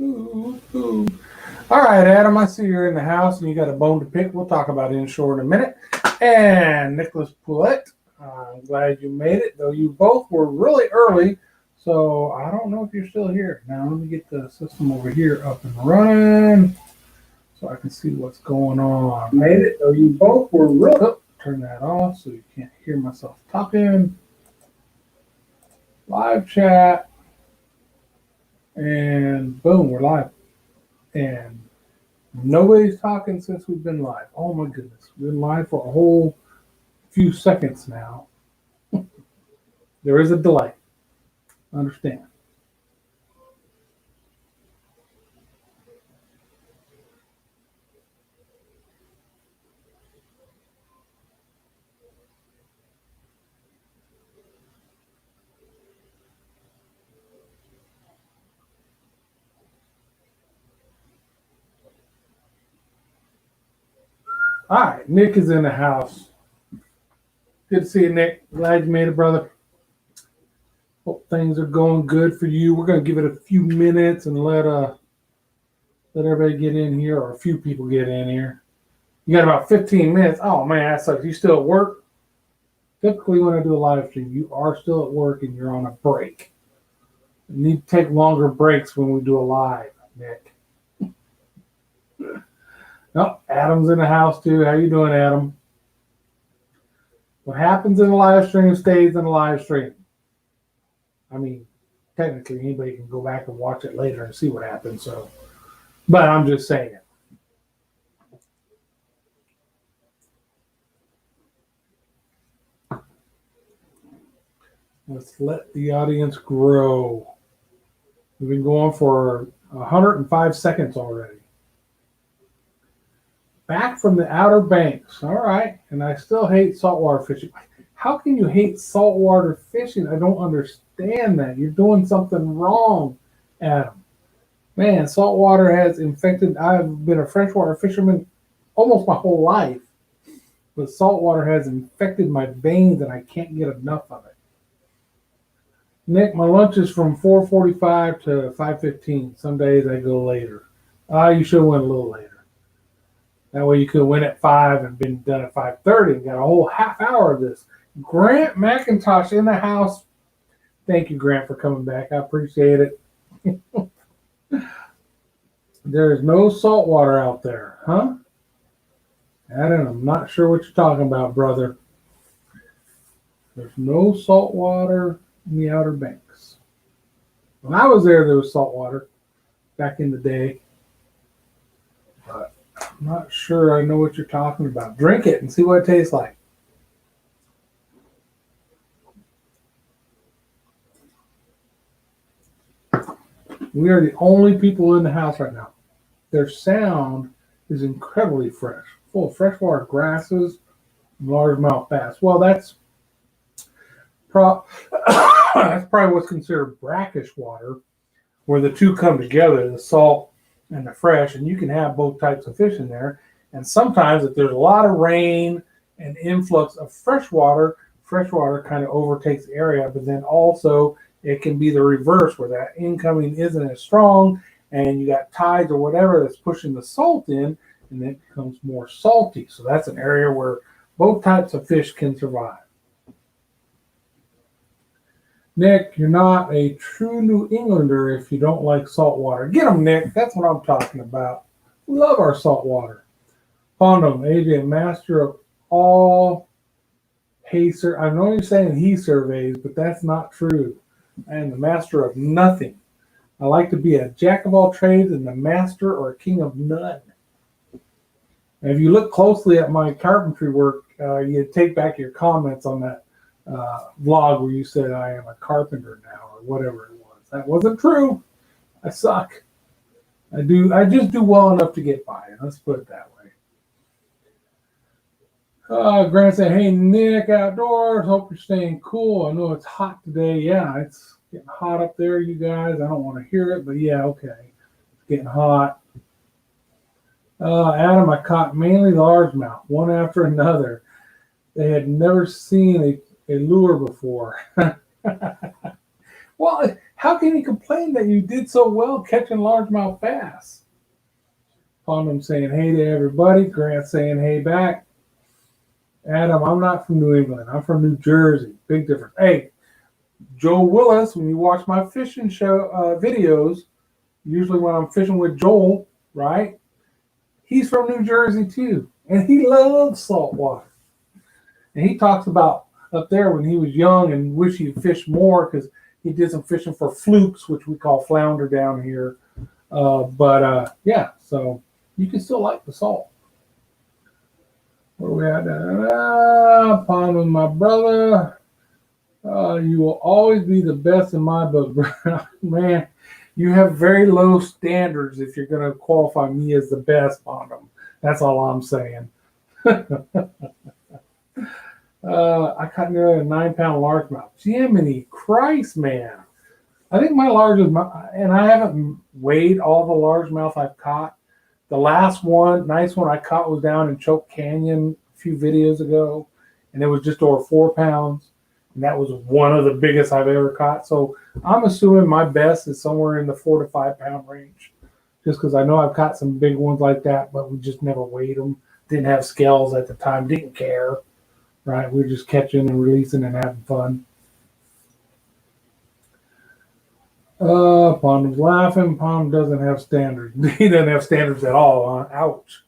Ooh, ooh. All right, Adam, I see you're in the house and you got a bone to pick. We'll talk about inshore in a minute. And Nicholas Poulet, I'm glad you made it, though you both were really early. So I don't know if you're still here. Now, let me get the system over here up and running so I can see what's going on. Made it, though you both were really. Oh, turn that off so you can't hear myself talking. Live chat. And boom, we're live. And nobody's talking since we've been live. Oh my goodness. We've been live for a whole few seconds now. There is a delay. Understand. All right, Nick is in the house. Good to see you, Nick. Glad you made it, brother. Hope things are going good for you. We're going to give it a few minutes and let everybody get in here, or a few people get in here. You got about 15 minutes. Oh man, that sucks. You still at work? Typically, when I do a live stream, you are still at work and you're on a break. You need to take longer breaks when we do a live, Nick. No, Adam's in the house too. How you doing, Adam? What happens in the live stream stays in the live stream. I mean, technically, anybody can go back and watch it later and see what happened. So, but I'm just saying. Let's let the audience grow. We've been going for 105 seconds already. Back from the Outer Banks. All right. And I still hate saltwater fishing. How can you hate saltwater fishing? I don't understand that. You're doing something wrong, Adam. Man, saltwater has infected. I've been a freshwater fisherman almost my whole life. But saltwater has infected my veins and I can't get enough of it. Nick, my lunch is from 4:45 to 5:15. Some days I go later. You should have went a little later. That way you could have went at 5 and been done at 5:30 and got a whole half hour of this. Grant McIntosh in the house. Thank you, Grant, for coming back. I appreciate it. There is no salt water out there, huh? Adam, I'm not sure what you're talking about, brother. There's no salt water in the Outer Banks. When I was there was salt water back in the day. But I'm not sure I know what you're talking about. Drink it and see what it tastes like. We are the only people in the house right now. Their sound is incredibly fresh, full of freshwater grasses and largemouth bass. Well, that's probably what's considered brackish water, where the two come together, the salt and the fresh, and you can have both types of fish in there. And sometimes if there's a lot of rain and influx of freshwater kind of overtakes the area, but then also it can be the reverse where that incoming isn't as strong and you got tides or whatever that's pushing the salt in and it becomes more salty. So that's an area where both types of fish can survive. Nick, you're not a true New Englander if you don't like salt water. Get them, Nick. That's what I'm talking about. We love our salt water. Pondom, AJ, master of all pacer. I know you're saying he surveys, but that's not true. I am the master of nothing. I like to be a jack of all trades and the master or king of none. And if you look closely at my carpentry work, you take back your comments on that vlog where you said I am a carpenter now or whatever it was. That wasn't true. I suck. I just do well enough to get by. Let's put it that way. Grant said, hey, Nick Outdoors. Hope you're staying cool. I know it's hot today. Yeah, it's getting hot up there, you guys. I don't want to hear it, but yeah, okay. It's getting hot. Adam, I caught mainly largemouth, one after another. They had never seen a lure before. Well, How can you complain that you did so well catching largemouth bass? Pondum saying hey to everybody. Grant saying hey back. Adam, I'm not from New England. I'm from New Jersey. Big difference. Hey, Joe Willis, when you watch my fishing show videos, usually when I'm fishing with Joel, right? He's from New Jersey too, and he loves saltwater. And he talks about up there when he was young and wish he fished more because he did some fishing for flukes, which we call flounder down here. Yeah, so you can still like the salt. Where we at? Pond with my brother. You will always be the best in my book, bro. Man, you have very low standards if you're going to qualify me as the best, Pondum. That's all I'm saying. I caught nearly a 9-pound largemouth. Jiminy Christ, man. I think my largest, and I haven't weighed all the largemouth I've caught. The last one, nice one I caught was down in Choke Canyon a few videos ago, and it was just over 4 pounds. And that was one of the biggest I've ever caught. So I'm assuming my best is somewhere in the 4 to 5 pound range, just because I know I've caught some big ones like that, but we just never weighed them. Didn't have scales at the time, didn't care. Right, we were just catching and releasing and having fun. Pondum's laughing. Pondum doesn't have standards. He doesn't have standards at all. Ouch.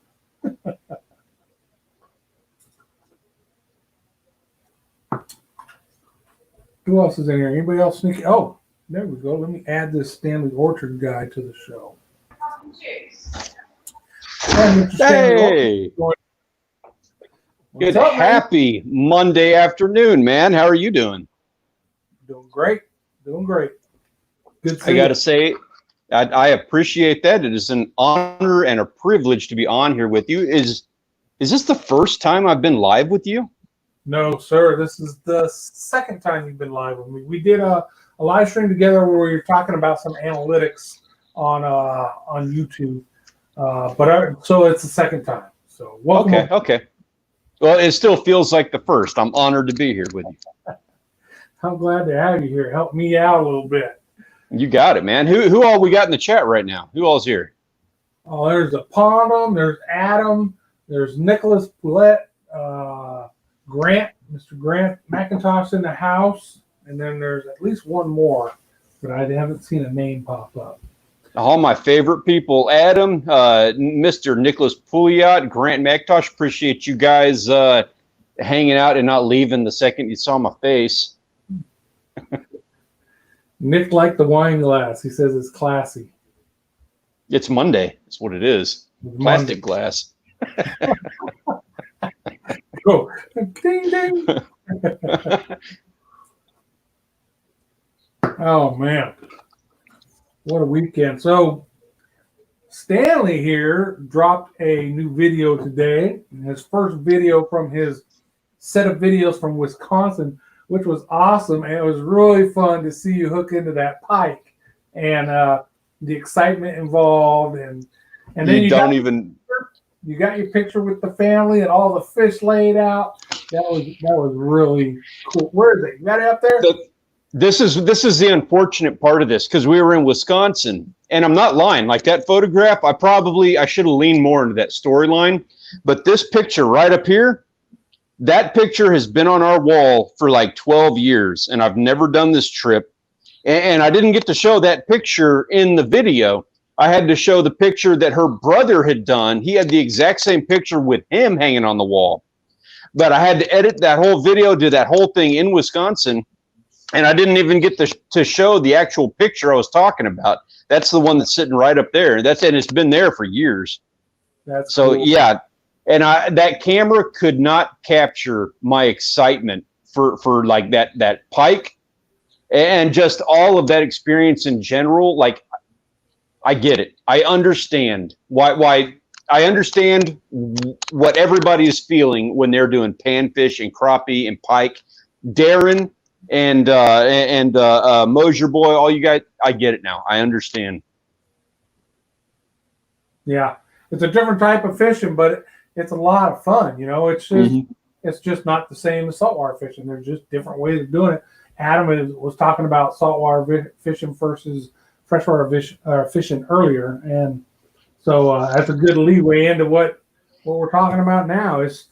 Who else is in here? Anybody else sneaky? Oh, there we go. Let me add this Stanley Orchard guy to the show. Hey. Good happy Monday afternoon, man. How are you doing? Doing great. Doing great. Good. I got to say, I appreciate that. It is an honor and a privilege to be on here with you. Is this the first time I've been live with you? No, sir. This is the second time you've been live with me. We did a live stream together where we were talking about some analytics on YouTube. So it's the second time. So welcome. Okay. Well, it still feels like the first. I'm honored to be here with you. I'm glad to have you here. Help me out a little bit. You got it, man. Who all we got in the chat right now? Who all's here? Oh, there's a Pondum, there's Adam, there's Nicholas Poulet, Grant, Mr. Grant McIntosh in the house, and then there's at least one more, but I haven't seen a name pop up. All my favorite people, Adam, Mr. Nicholas Pouliot, Grant McIntosh, appreciate you guys hanging out and not leaving the second you saw my face. Nick liked the wine glass. He says it's classy. It's Monday. That's what it is. Plastic glass. Go. Ding, ding. Oh, man. What a weekend. So Stanley here dropped a new video today. His first video from his set of videos from Wisconsin, which was awesome. And it was really fun to see you hook into that pike and the excitement involved. And then you got your picture with the family and all the fish laid out. That was really cool. Where is it? You got it up there? This is the unfortunate part of this, because we were in Wisconsin, and I'm not lying. Like that photograph, I should have leaned more into that storyline. But this picture right up here, that picture has been on our wall for like 12 years, and I've never done this trip. And I didn't get to show that picture in the video. I had to show the picture that her brother had done. He had the exact same picture with him hanging on the wall. But I had to edit that whole video, do that whole thing in Wisconsin. And I didn't even get to show the actual picture I was talking about. That's the one that's sitting right up there. And it's been there for years. That's so cool. Yeah. And that camera could not capture my excitement for like that pike and just all of that experience in general. Like, I get it. I understand why I understand what everybody is feeling when they're doing panfish and crappie and pike. Darren and Mosier Boy, all you guys, I get it now. I understand. Yeah, it's a different type of fishing, but it's a lot of fun. You know, it's just it's just not the same as saltwater fishing. There's just different ways of doing it. Adam was talking about saltwater fishing versus freshwater fishing earlier, and so that's a good leeway into what we're talking about now. Is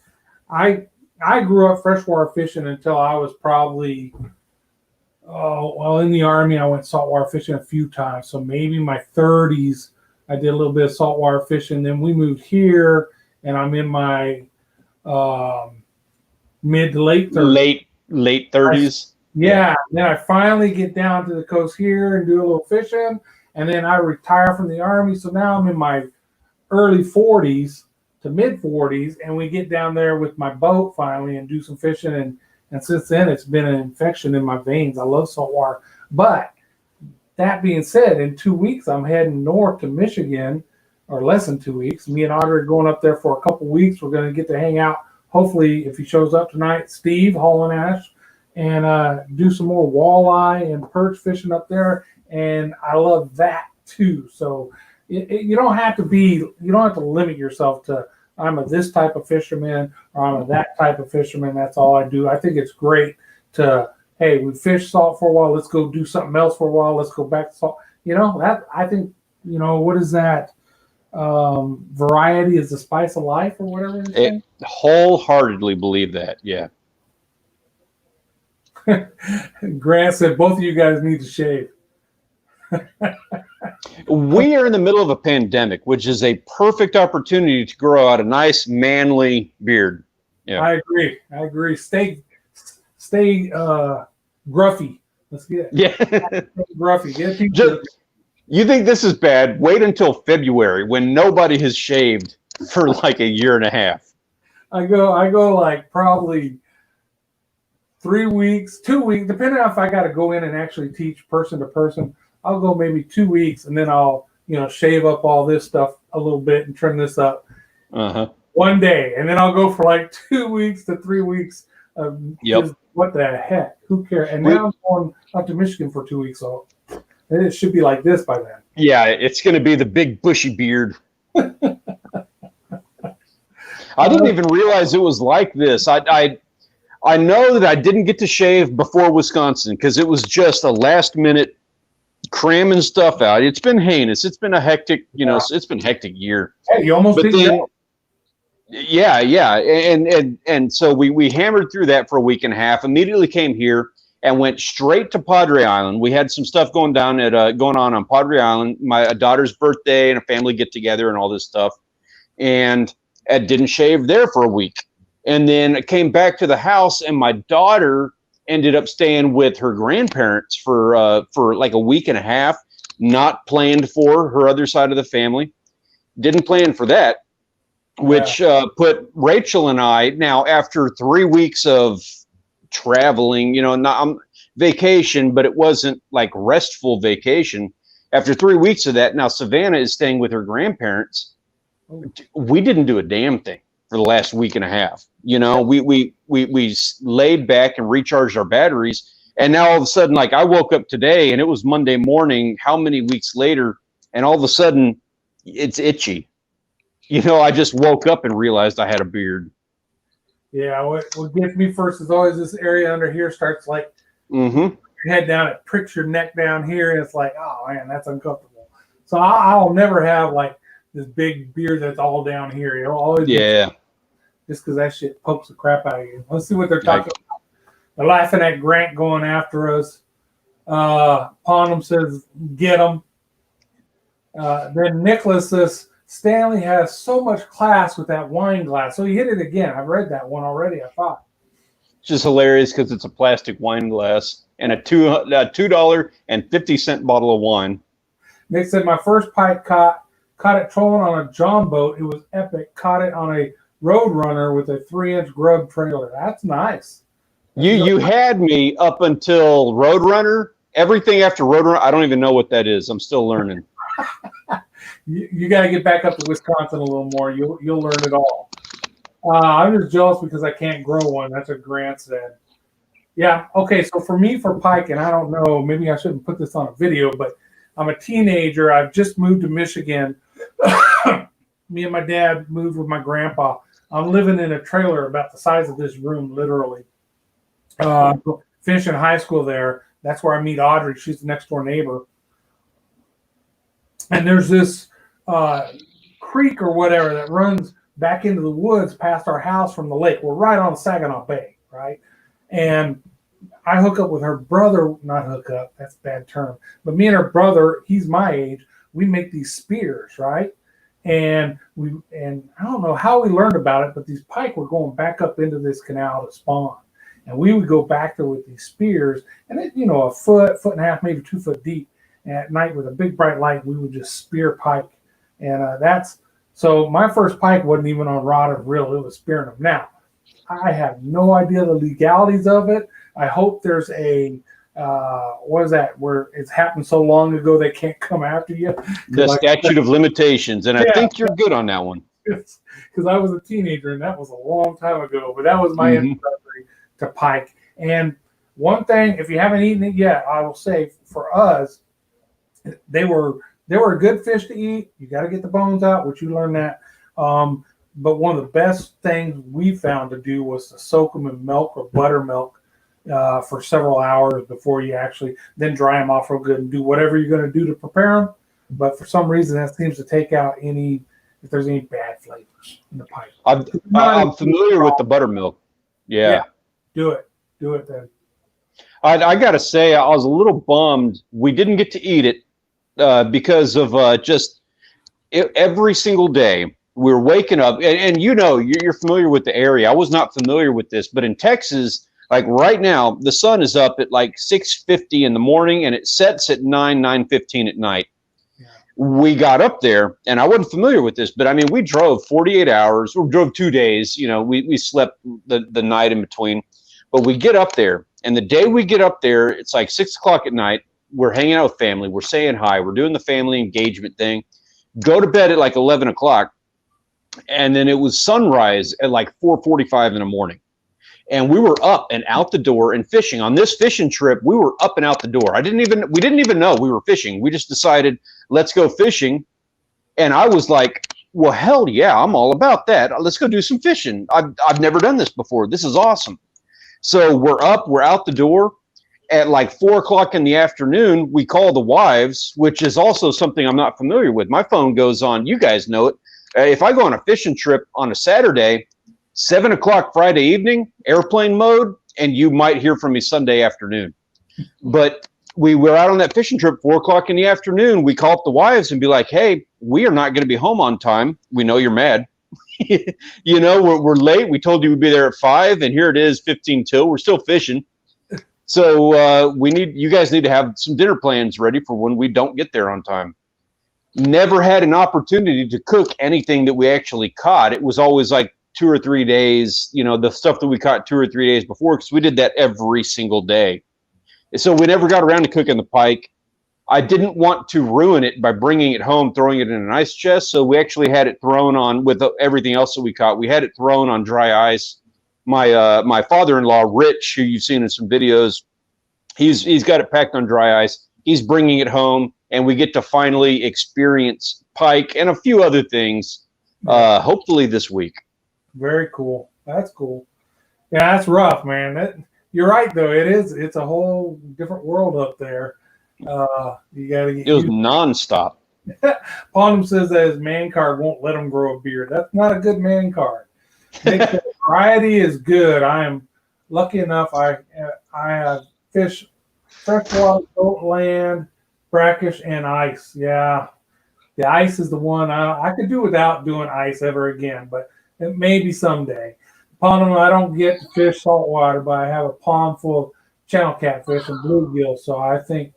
I grew up freshwater fishing until I was probably in the Army. I went saltwater fishing a few times, so maybe my 30s I did a little bit of saltwater fishing. Then we moved here, and I'm in my mid to late 30s. Late 30s. Yeah. Then I finally get down to the coast here and do a little fishing, and then I retire from the Army. So now I'm in my early 40s to mid 40s, and we get down there with my boat finally and do some fishing. And since then, it's been an infection in my veins. I love saltwater. But that being said, in 2 weeks, I'm heading north to Michigan, or less than 2 weeks. Me and Audrey are going up there for a couple weeks. We're going to get to hang out. Hopefully, if he shows up tonight, Steve, Hall and Ash, and do some more walleye and perch fishing up there. And I love that too. So you don't have to limit yourself to, I'm a this type of fisherman or I'm a that type of fisherman. That's all I do. I think it's great to, hey, we fish salt for a while. Let's go do something else for a while. Let's go back to salt. That I think, what is that? Variety is the spice of life, or whatever. I wholeheartedly believe that. Yeah. Grant said both of you guys need to shave. We are in the middle of a pandemic, which is a perfect opportunity to grow out a nice manly beard. Yeah. I agree. Stay gruffy. Let's get gruffy. Get people. You think this is bad? Wait until February when nobody has shaved for like a year and a half. I go like probably 3 weeks, 2 weeks, depending on if I got to go in and actually teach person to person. I'll go maybe 2 weeks, and then I'll shave up all this stuff a little bit and trim this up one day, and then I'll go for like 2 weeks to 3 weeks of just, what the heck? Who cares? And now I'm going up to Michigan for 2 weeks, so it should be like this by then. Yeah, it's going to be the big bushy beard. I didn't even realize it was like this. I know that I didn't get to shave before Wisconsin because it was just a last minute cramming stuff out. It's been heinous. It's been a hectic, it's been a hectic year. Hey, you almost did that. Yeah. And so we hammered through that for a week and a half, immediately came here and went straight to Padre Island. We had some stuff going on Padre Island, my daughter's birthday and a family get together and all this stuff. And I didn't shave there for a week. And then I came back to the house, and my daughter ended up staying with her grandparents for like a week and a half, not planned for her other side of the family. Didn't plan for that, which put Rachel and I, now after 3 weeks of traveling, not vacation, but it wasn't like restful vacation. After 3 weeks of that, now Savannah is staying with her grandparents. We didn't do a damn thing for the last week and a half. We laid back and recharged our batteries. And now all of a sudden, like I woke up today and it was Monday morning, how many weeks later, and all of a sudden it's itchy. I just woke up and realized I had a beard. Yeah, what gets me first is always this area under here starts like your head down, it pricks your neck down here, and it's like, oh man, that's uncomfortable. So I'll never have like this big beard that's all down here. Always just because that shit pokes the crap out of you. Let's see what they're talking about. They're laughing at Grant going after us. Pondum says, get him. Then Nicholas says, Stanley has so much class with that wine glass. So he hit it again. I've read that one already, I thought. It's just hilarious because it's a plastic wine glass and a $2.50 bottle of wine. Nick said, my first pike caught it trolling on a John boat. It was epic. Caught it on a Roadrunner with a 3-inch grub trailer. That's nice. You had me up until Roadrunner. Everything after Roadrunner, I don't even know what that is. I'm still learning. You got to get back up to Wisconsin a little more. You'll learn it all. I'm just jealous because I can't grow one. That's what Grant said. Yeah. Okay. So for me, for pike, and I don't know, maybe I shouldn't put this on a video, but I'm a teenager. I've just moved to Michigan. Me and my dad moved with my grandpa. I'm living in a trailer about the size of this room, literally. finishing high school there. That's where I meet Audrey. She's the next door neighbor. And there's this creek or whatever that runs back into the woods past our house from the lake. We're right on Saginaw Bay, right? And I hook up with her brother, not hook up, that's a bad term, but me and her brother, he's my age, we make these spears, right? And I don't know how we learned about it, but these pike were going back up into this canal to spawn. And we would go back there with these spears, and it, a foot and a half, maybe 2 foot deep. And at night with a big bright light, we would just spear pike. And so my first pike wasn't even on rod or reel, it was spearing them. Now, I have no idea the legalities of it. I hope there's a what is that, where it's happened so long ago they can't come after you. The statute of limitations, and I think you're good on that one. Because I was a teenager, and that was a long time ago. But that was my introductory to pike. And one thing, if you haven't eaten it yet, I will say for us, they were a good fish to eat. You got to get the bones out, which you learn that. But one of the best things we found to do was to soak them in milk or buttermilk for several hours before you actually then dry them off real good and do whatever you're going to do to prepare them. But for some reason, that seems to take out if there's any bad flavors in the pike. I'm familiar with the buttermilk. Yeah. Do it then. I got to say, I was a little bummed we didn't get to eat it because of every single day we were waking up. And you're familiar with the area. I was not familiar with this, but in Texas, like right now, the sun is up at like 6:50 in the morning and it sets at 9:15 at night. Yeah. We got up there, and I wasn't familiar with this, but I mean, we drove 48 hours, or drove 2 days. We slept the night in between, but we get up there, and the day we get up there, it's like 6 o'clock at night. We're hanging out with family. We're saying hi. We're doing the family engagement thing. Go to bed at like 11 o'clock, and then it was sunrise at like 4:45 in the morning. And we were up and out the door and fishing. On this fishing trip, we were up and out the door. We didn't even know we were fishing. We just decided, let's go fishing. And I was like, well, hell yeah, I'm all about that. Let's go do some fishing. I've never done this before. This is awesome. So we're up, we're out the door. At like 4 o'clock in the afternoon, we call the wives, which is also something I'm not familiar with. My phone goes on. You guys know it. If I go on a fishing trip on a Saturday, 7 o'clock Friday evening, airplane mode, and you might hear from me Sunday afternoon. But we were out on that fishing trip, 4 o'clock in the afternoon. We call up the wives and be like, hey, we are not going to be home on time. We know you're mad. We're late. We told you we'd be there at 5, and here it is, 15 till. We're still fishing. So you guys need to have some dinner plans ready for when we don't get there on time. Never had an opportunity to cook anything that we actually caught. It was always like 2 or 3 days, the stuff that we caught 2 or 3 days before, because we did that every single day. So we never got around to cooking the pike. I didn't want to ruin it by bringing it home, throwing it in an ice chest. So we actually had it thrown on with everything else that we caught. We had it thrown on dry ice. My father-in-law, Rich, who you've seen in some videos, he's got it packed on dry ice. He's bringing it home, and we get to finally experience pike and a few other things, hopefully this week. Very cool. That's cool. Yeah, that's rough, man. You're right, though. It's a whole different world up there. You got to get. It was nonstop. Pondum says that his man card won't let him grow a beard. That's not a good man card. Variety is good. I am lucky enough. I have fish, freshwater, salt land, brackish, and ice. Yeah, the ice is the one. I could do without doing ice ever again, but it may be someday. Pondum, I don't get to fish saltwater, but I have a pond full of channel catfish and bluegill. So I think,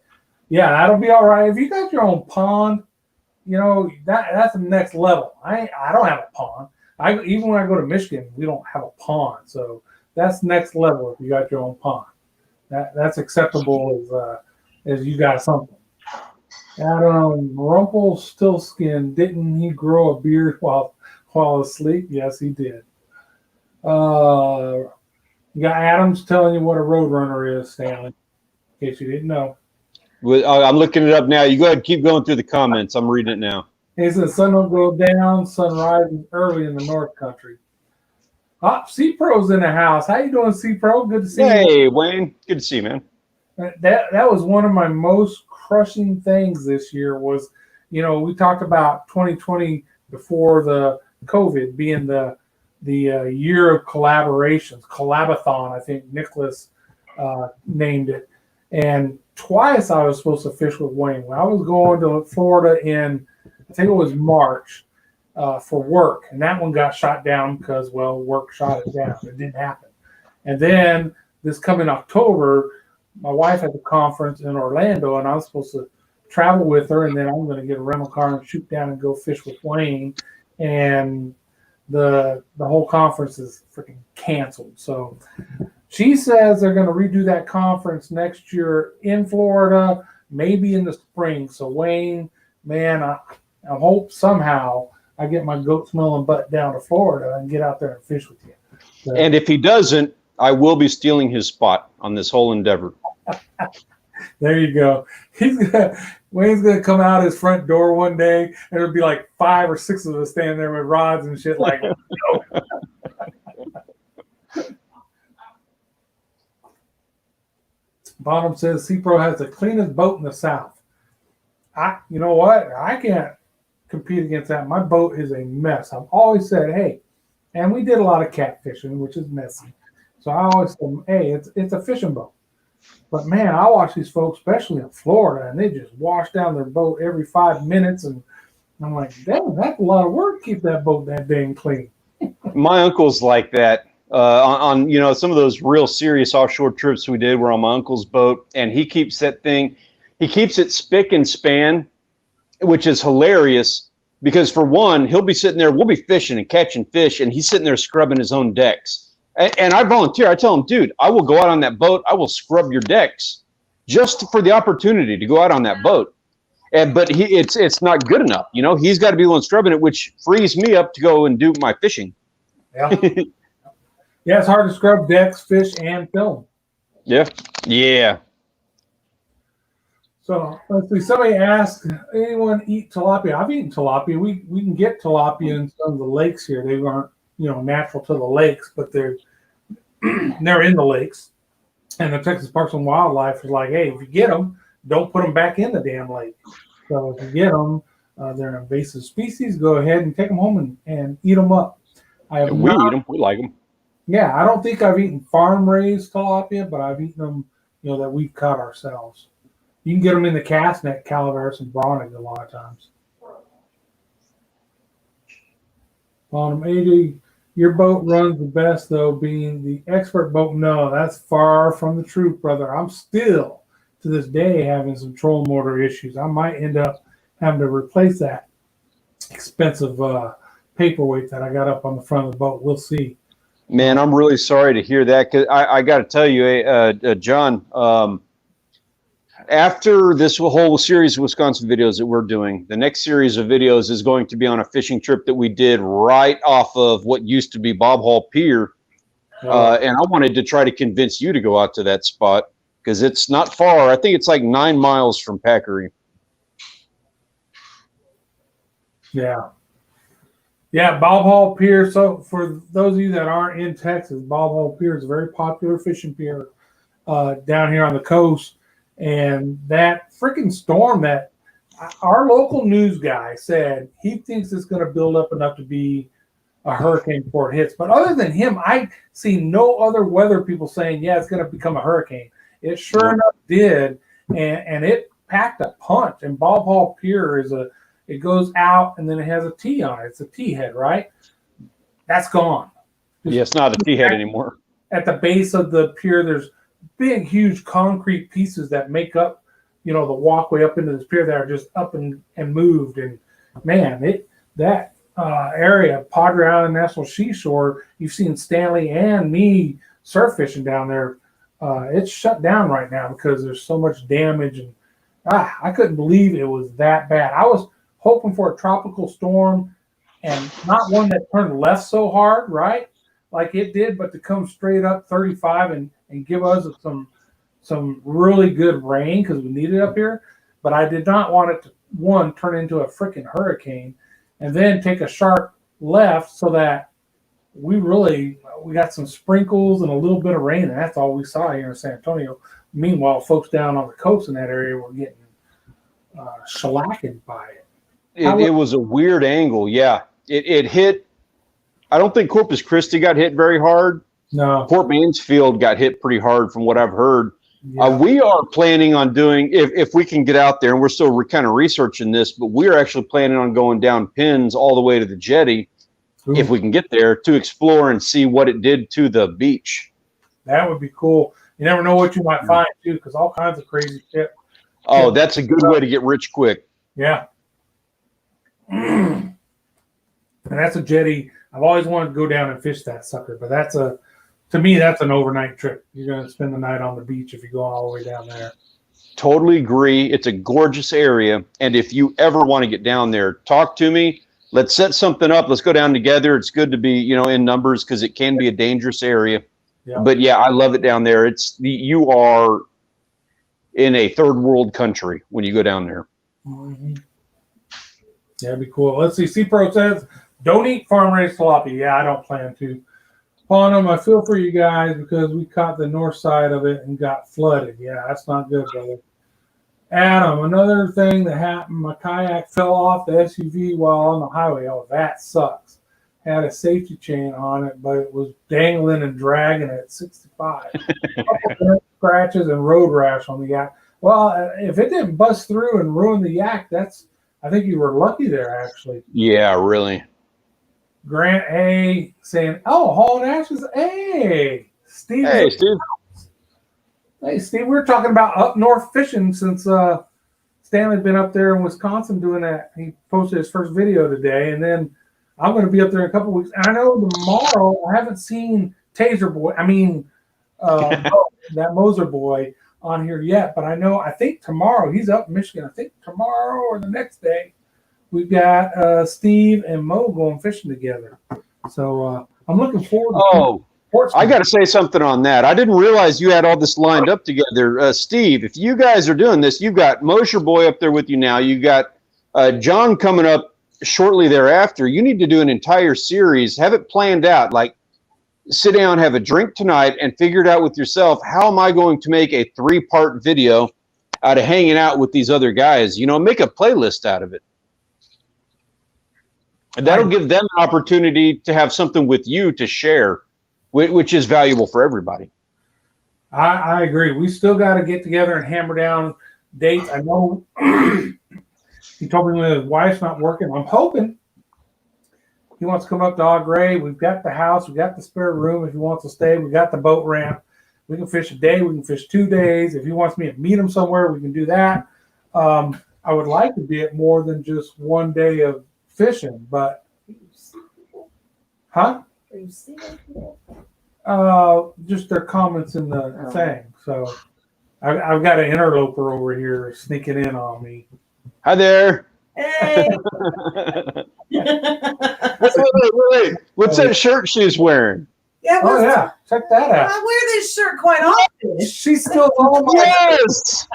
yeah, that'll be all right. If you got your own pond, that's the next level. I don't have a pond. Even when I go to Michigan, we don't have a pond. So that's next level if you got your own pond. That's acceptable as you got something. Adam Rumpelstiltskin, didn't he grow a beard while asleep? Yes, he did. You got Adams telling you what a roadrunner is, Stanley, in case you didn't know. I'm looking it up now. You go ahead and keep going through the comments. I'm reading it now. He says, sun will go down, sun rises early in the North Country. C-Pro's in the house. How you doing, C-Pro? Good to see you. Hey, Wayne. Good to see you, man. That was one of my most crushing things this year was, we talked about 2020 before the COVID being the year of collaborations, Collabathon, I think Nicholas named it. And twice I was supposed to fish with Wayne. When I was going to Florida in, I think it was March, for work, and that one got shot down because, well, work shot it down. It didn't happen. And then this coming October, my wife had a conference in Orlando, and I was supposed to travel with her, and then I'm going to get a rental car and shoot down and go fish with Wayne. And the whole conference is freaking canceled. So she says they're going to redo that conference next year in Florida, maybe in the spring. So Wayne, man, I hope somehow I get my goat smelling butt down to Florida and get out there and fish with you. So, and if he doesn't, I will be stealing his spot on this whole endeavor. There you go. Wayne's gonna come out his front door one day, and it'll be like 5 or 6 of us standing there with rods and shit. Like, no. Bonham says C-Pro has the cleanest boat in the South. You know what? I can't compete against that. My boat is a mess. I've always said, hey, and we did a lot of catfishing, which is messy. So I always said, hey, it's a fishing boat. But man, I watch these folks, especially in Florida, and they just wash down their boat every 5 minutes, and I'm like, damn, that's a lot of work to keep that boat that dang clean. My uncle's like that. On some of those real serious offshore trips we did were on my uncle's boat, and he keeps it spick and span, which is hilarious because, for one, he'll be sitting there, we'll be fishing and catching fish, and he's sitting there scrubbing his own decks. And I volunteer. I tell him, dude, I will go out on that boat. I will scrub your decks just for the opportunity to go out on that boat. But it's not good enough. He's got to be the one scrubbing it, which frees me up to go and do my fishing. Yeah. Yeah, it's hard to scrub decks, fish, and film. Yeah. Yeah. So let's see. Somebody asked, anyone eat tilapia? I've eaten tilapia. We can get tilapia in some of the lakes here. They aren't, natural to the lakes, but they're in the lakes. And the Texas Parks and Wildlife is like, hey, if you get them, don't put them back in the damn lake. So if you get them, they're an invasive species. Go ahead and take them home and eat them up. We eat them. We like them. Yeah, I don't think I've eaten farm-raised tilapia, but I've eaten them, that we've caught ourselves. You can get them in the cast net, Calaveras and Browning a lot of times. AJ, your boat runs the best, though, being the expert boat. No, that's far from the truth, brother. I'm still, to this day, having some trolling motor issues. I might end up having to replace that expensive paperweight that I got up on the front of the boat. We'll see. Man, I'm really sorry to hear that, because I got to tell you, John, after this whole series of Wisconsin videos that we're doing, the next series of videos is going to be on a fishing trip that we did right off of what used to be Bob Hall Pier. And I wanted to try to convince you to go out to that spot because it's not far. I think it's like 9 miles from Packery. Yeah. Yeah, Bob Hall Pier. So for those of you that aren't in Texas, Bob Hall Pier is a very popular fishing pier down here on the coast. And that freaking storm that our local news guy said he thinks it's going to build up enough to be a hurricane before it hits. But other than him, I see no other weather people saying, yeah, it's going to become a hurricane. It sure enough did. And it packed a punch. And Bob Hall Pier it goes out and then it has a T on it. It's a T head, right? That's gone. Yeah, it's not a T head anymore. At the base of the pier, there's big, huge concrete pieces that make up, the walkway up into this pier that are just up and moved. And man, that area, Padre Island National Seashore, you've seen Stanley and me surf fishing down there. It's shut down right now because there's so much damage. And I couldn't believe it was that bad. I was hoping for a tropical storm and not one that turned left so hard, right? Like it did, but to come straight up 35 and give us some really good rain because we need it up here. But I did not want it to, turn into a freaking hurricane and then take a sharp left so that we got some sprinkles and a little bit of rain, and that's all we saw here in San Antonio. Meanwhile, folks down on the coast in that area were getting shellackened by it. It was a weird angle. Yeah, it hit. I don't think Corpus Christi got hit very hard. No, Port Mansfield got hit pretty hard from what I've heard. yeah. We are planning on doing, if we can get out there, and we're still kind of researching this, but we're actually planning on going down Pins all the way to the jetty, Ooh, if we can get there, to explore and see what it did to the beach. that would be cool. You never know what you might find too, because all kinds of crazy shit. Oh, that's a good way to get rich quick. Yeah. And that's a jetty. I've always wanted to go down and fish that sucker, but to me, that's an overnight trip. You're going to spend the night on the beach if you go all the way down there. Totally agree. It's a gorgeous area. And if you ever want to get down there, talk to me. Let's set something up. Let's go down together. It's good to be, in numbers, because it can be a dangerous area. Yeah. But yeah, I love it down there. You are in a third world country when you go down there. Mm-hmm. Yeah, it'd be cool. Let's see. C-Pro says, don't eat farm-raised tilapia. Yeah, I don't plan to. Upon them, I feel for you guys because we caught the north side of it and got flooded. Yeah, that's not good, brother. Adam, another thing that happened, my kayak fell off the SUV while on the highway. Oh, that sucks. Had a safety chain on it, but it was dangling and dragging at 65. Scratches and road rash on the yak. Well, if it didn't bust through and ruin the yak, I think you were lucky there, actually. Yeah, really. Grant A saying, oh, Hall and Ashes. Hey, Steve. Hey, Steve. Hey, Steve, we were talking about up north fishing since Stanley's been up there in Wisconsin doing that. He posted his first video today, and then I'm going to be up there in a couple of weeks. And I know tomorrow, I haven't seen Taser Boy, that Moser Boy on here yet, but I think tomorrow, he's up in Michigan. I think tomorrow or the next day, we've got Steve and Mo going fishing together. So I'm looking forward to I got to say something on that. I didn't realize you had all this lined up together. Steve, if you guys are doing this, you've got Mosher Boy up there with you now. You got John coming up shortly thereafter. You need to do an entire series. Have it planned out. Like, sit down, have a drink tonight, and figure it out with yourself. How am I going to make a 3-part video out of hanging out with these other guys? Make a playlist out of it. And that'll give them an opportunity to have something with you to share, which is valuable for everybody. I agree. We still got to get together and hammer down dates. I know he told me when his wife's not working. I'm hoping he wants to come up to Agora. We've got the house. We've got the spare room if he wants to stay. We got the boat ramp. We can fish a day. We can fish 2 days. If he wants me to meet him somewhere, we can do that. I would like to be at more than just 1 day of fishing, but just their comments in the thing. So I've got an interloper over here sneaking in on me. Hi there. Hey. Wait. What's that shirt she's wearing? Yeah, yeah, check that out. I wear this shirt quite often. She's still on my Yes.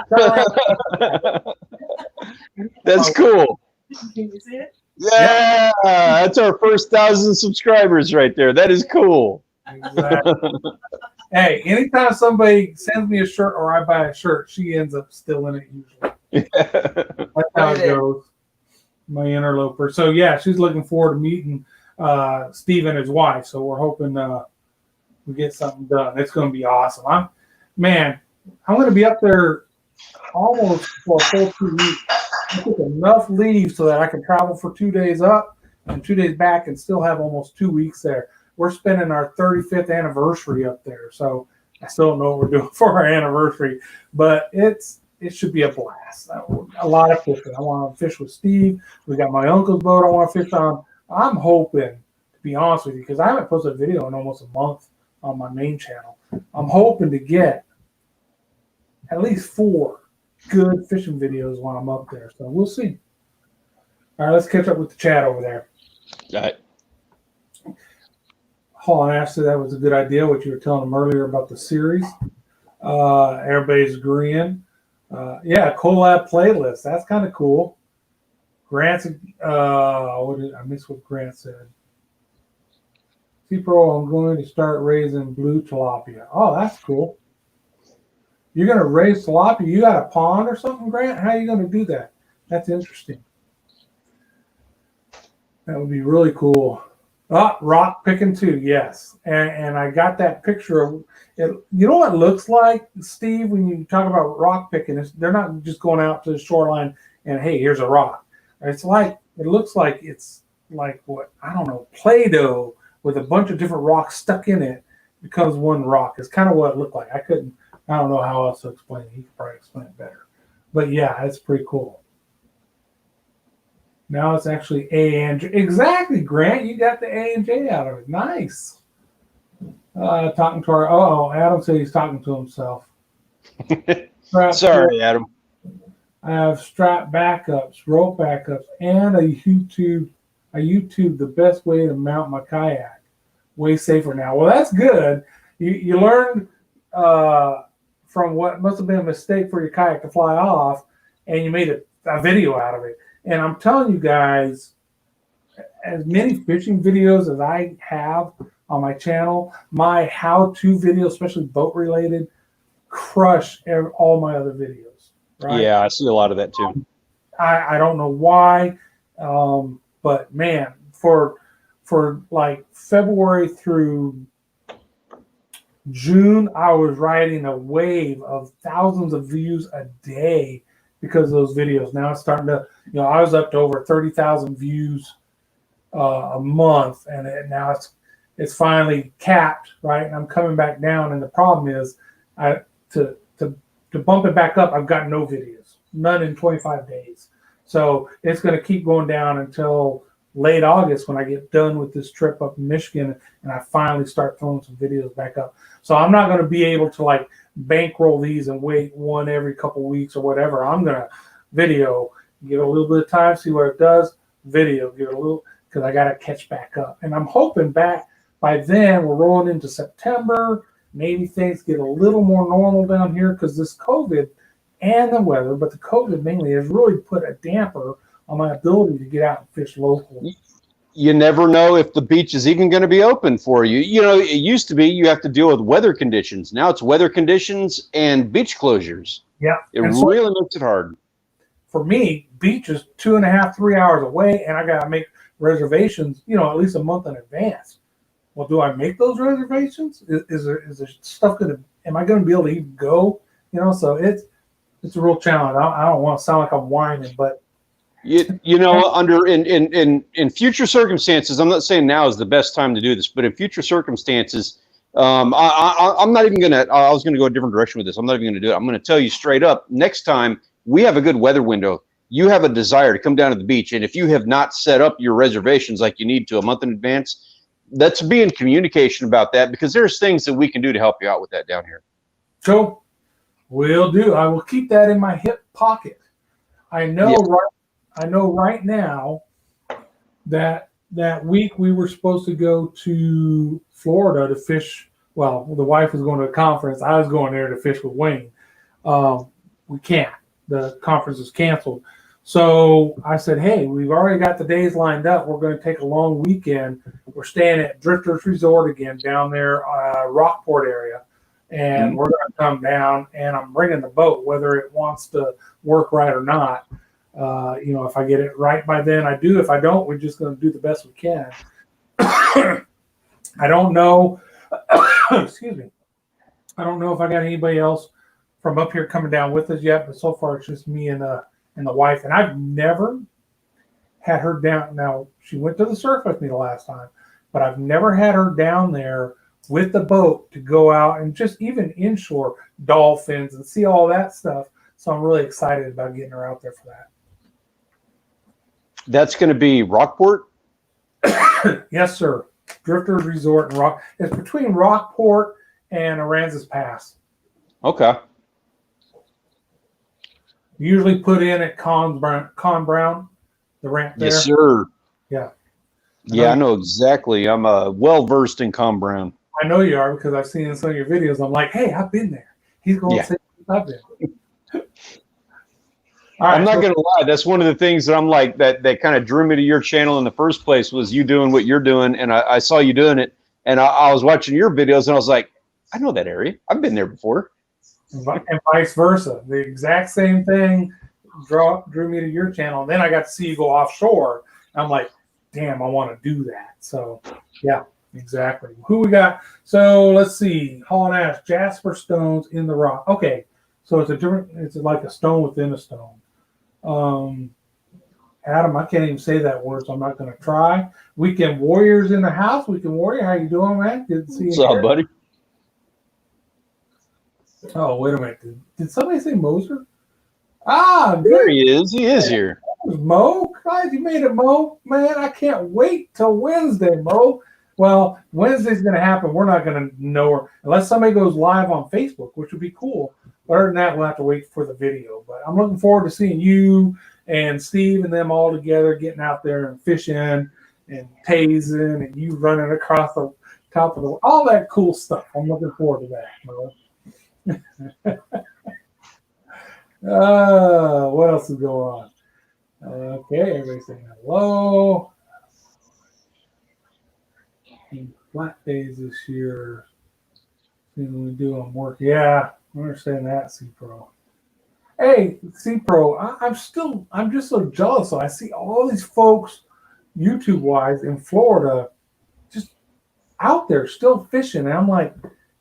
That's cool. Can you see it? Yeah, that's our first 1,000 subscribers right there. That is cool. Exactly. Hey, anytime somebody sends me a shirt or I buy a shirt, she ends up still in it usually. That's how it goes. My interloper. So yeah, she's looking forward to meeting Steve and his wife. So we're hoping we get something done. It's going to be awesome. I'm going to be up there almost for a full 2 weeks. I took enough leave so that I can travel for 2 days up and 2 days back and still have almost 2 weeks there. We're spending our 35th anniversary up there. So I still don't know what we're doing for our anniversary, but it should be a blast. A lot of fishing. I want to fish with Steve. We got my uncle's boat I want to fish on. I'm hoping, to be honest with you, because I haven't posted a video in almost a month on my main channel. I'm hoping to get at least 4 good fishing videos while I'm up there. So we'll see. All right, let's catch up with the chat over there. All right. Hall and Ashley, that was a good idea, what you were telling them earlier about the series. Everybody's agreeing. Yeah, collab playlist. That's kind of cool. Grant's, I missed what Grant said. Pro, I'm going to start raising blue tilapia. Oh, that's cool. You're going to raise tilapia? You got a pond or something, Grant? How are you going to do that? That's interesting. That would be really cool. Rock picking too, yes. And I got that picture of it. You know what it looks like, Steve, when you talk about rock picking? They're not just going out to the shoreline and, hey, here's a rock. It looks like it's like what, I don't know, Play-Doh with a bunch of different rocks stuck in it becomes one rock. It's kind of what it looked like. I don't know how else to explain it. He could probably explain it better. But yeah, it's pretty cool. Now it's actually A&J. Exactly, Grant. You got the A&J out of it. Nice. Talking to Adam said he's talking to himself. Sorry, Adam. I have strap backups, rope backups, and a YouTube the best way to mount my kayak. Way safer now. Well, that's good. You learned from what must have been a mistake for your kayak to fly off, and you made a video out of it. And I'm telling you guys, as many fishing videos as I have on my channel, my how-to videos, especially boat-related, crush all my other videos. Right? Yeah, I see a lot of that too. I don't know why, but man, for like February through June, I was riding a wave of thousands of views a day because of those videos. Now it's starting to, I was up to over 30,000 views a month, and now it's finally capped, right? And I'm coming back down, and the problem is, to bump it back up, I've got no videos, none in 25 days. So it's going to keep going down until late August when I get done with this trip up in Michigan, and I finally start throwing some videos back up. So I'm not going to be able to like bankroll these and wait one every couple weeks or whatever. I'm going to video, give it a little bit of time, see what it does, video, give it a little, because I got to catch back up. And I'm hoping back by then we're rolling into September. Maybe things get a little more normal down here because this COVID and the weather, but the COVID mainly has really put a damper on my ability to get out and fish locally. You never know if the beach is even going to be open for you. It used to be you have to deal with weather conditions. Now it's weather conditions and beach closures. Yeah. It really makes it hard. For me, beach is 2.5, 3 hours away, and I got to make reservations, at least a month in advance. Well, do I make those reservations? Is there stuff am I going to be able to even go? So it's a real challenge. I don't want to sound like I'm whining, but under in future circumstances, I'm not saying now is the best time to do this, but in future circumstances, I'm not even gonna. I was gonna go a different direction with this. I'm not even gonna do it. I'm gonna tell you straight up. Next time we have a good weather window, you have a desire to come down to the beach, and if you have not set up your reservations like you need to a month in advance, let's be in communication about that, because there's things that we can do to help you out with that down here. So, will do. I will keep that in my hip pocket. I know. Yeah. I know right now that week we were supposed to go to Florida to fish. Well, the wife was going to a conference. I was going there to fish with Wayne. We can't. The conference is canceled. So I said, hey, we've already got the days lined up. We're going to take a long weekend. We're staying at Drifters Resort again down there, Rockport area. And we're going to come down, and I'm bringing the boat, whether it wants to work right or not. If I get it right by then, I do. If I don't, we're just going to do the best we can. I don't know. Excuse me. I don't know if I got anybody else from up here coming down with us yet, but so far it's just me and the wife. And I've never had her down. Now, she went to the surf with me the last time, but I've never had her down there with the boat to go out and just even inshore dolphins and see all that stuff. So I'm really excited about getting her out there for that. That's going to be Rockport? Yes, sir. Drifters Resort and Rock. It's between Rockport and Aransas Pass. Okay. Usually put in at Con Brown, the ramp there. Yes, sir. Yeah. Yeah, I know exactly. I'm well-versed in Con Brown. I know you are because I've seen in some of your videos. I'm like, hey, I've been there. He's going to say I've been. All right, I'm not going to lie. That's one of the things that I'm like, that kind of drew me to your channel in the first place, was you doing what you're doing. And I saw you doing it. And I was watching your videos, and I was like, I know that area. I've been there before. And vice versa. The exact same thing drew me to your channel. And then I got to see you go offshore. I'm like, damn, I want to do that. So, yeah, exactly. Who we got? So let's see. Hall and Ash, Jasper stones in the rock. Okay, so it's like a stone within a stone. Adam, I can't even say that word, so I'm not going to try. Weekend Warriors in the house. Weekend Warrior, how you doing, man? Good to see you. What's up, buddy? Oh, wait a minute. Did somebody say Moser? Ah, There good. he is. He is here. That was Mo. Guys, you made it, Mo. Man, I can't wait till Wednesday, Mo. Well, Wednesday's going to happen. We're not going to know unless somebody goes live on Facebook, which would be cool. But other than that, we'll have to wait for the video. But I'm looking forward to seeing you and Steve and them all together getting out there and fishing and tasing and you running across the top of the all that cool stuff. I'm looking forward to that, Mo. What else is going on? Okay, everybody's saying hello. Flat days this year. Seeing we do on work. Yeah, I understand that, C Pro. Hey, C Pro, I'm just so jealous. So I see all these folks, YouTube wise, in Florida, just out there still fishing. And I'm like,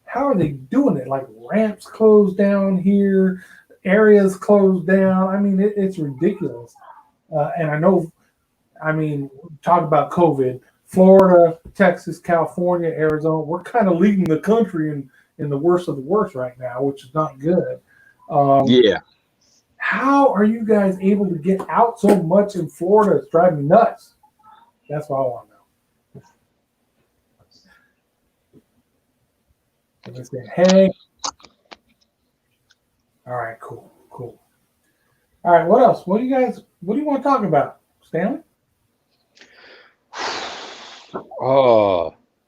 how are they doing it? Like ramps closed down here, areas closed down. I mean, it's ridiculous. And talk about COVID. Florida, Texas, California, Arizona, we're kind of leading the country in the worst of the worst right now, which is not good. Yeah. How are you guys able to get out so much in Florida? It's driving me nuts. That's what I want to know. Let's say, hey. All right, cool. All right, what else? What do you want to talk about? Stanley?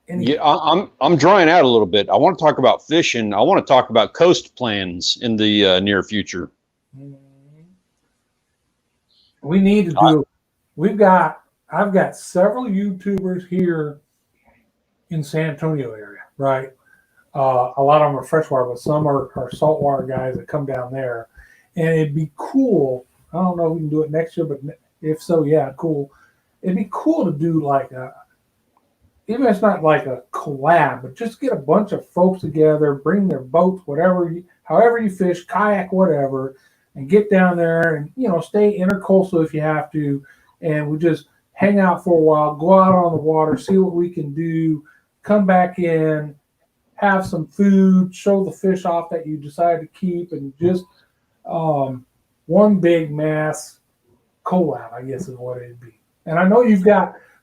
Yeah, I'm drying out a little bit. I want to talk about fishing. I want to talk about coast plans in the near future. We need to do. I've got several YouTubers here in San Antonio area, right? A lot of them are freshwater, but some are saltwater guys that come down there. And it'd be cool. I don't know if we can do it next year, but if so, yeah, cool. It'd be cool to do like even if it's not like a collab, but just get a bunch of folks together, bring their boats, however you fish, kayak, whatever, and get down there and, stay intercoastal if you have to. And we just hang out for a while, go out on the water, see what we can do, come back in, have some food, show the fish off that you decided to keep, and just one big mass collab, I guess is what it'd be. And I know